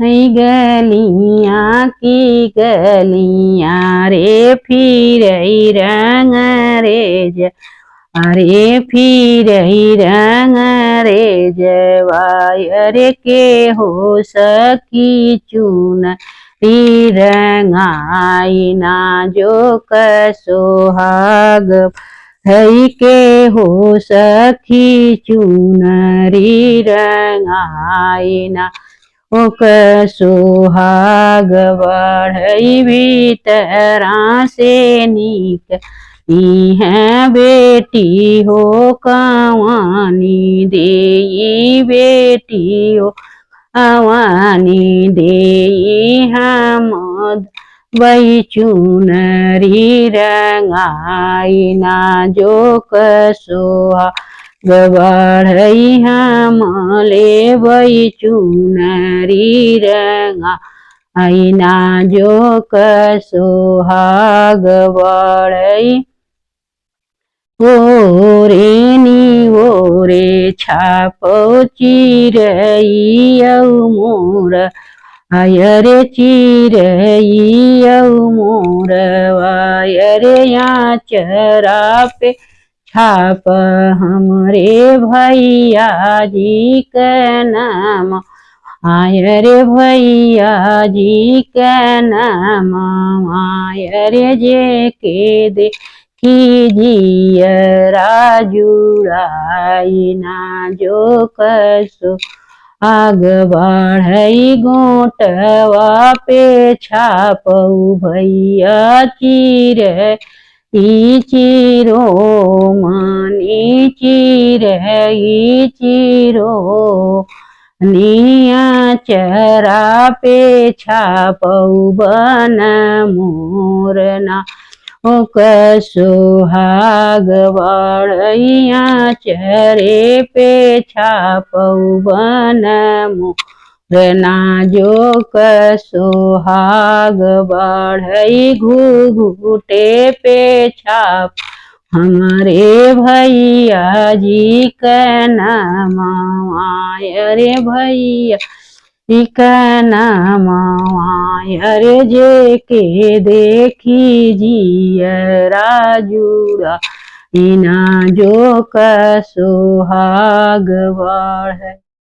हई गलियां की गलियां रे फिर रंग रे अरे फिर रंग रे जवायर के हो सकी चून रंगाई ना जो कसोहाग हई के हो सखी चुनरी रंगाई ना ओ कसोहाग बढ़ई भीतरा से नीक है बेटी हो कवानी देई बेटी हो अवानी देई हम वही चुनरी रंगाई ना जो कसोहा बढ़ई हम ले वही चुनरी रंगाई ना जो कसोहाग बढ़ई ओरे नी ओरे छापो चिरई मोर आयरे चिरई मोर वायरे यहाँ चरा पे छाप हमरे भैया जी का नाम आयरे भैया जी का नाम आयरे जे के दे कीजिए जुड़ाई ना जो कसो आग बढ़ई गोटवा पे छापऊ भैया चीर चिरो मनी चिरो निया चरा पे छापऊ बन मोरना ओ कसोहाग बढ़ैया चरे पे छापऊ बन मोरना जो कसोहाग बढ़ई घुघुटे पे छाप हमारे भैया जी का नाम आयरे भैया का नाम आयरे जे के देखी जियरा जुड़ा इना जो कसोहाग बढ़ई।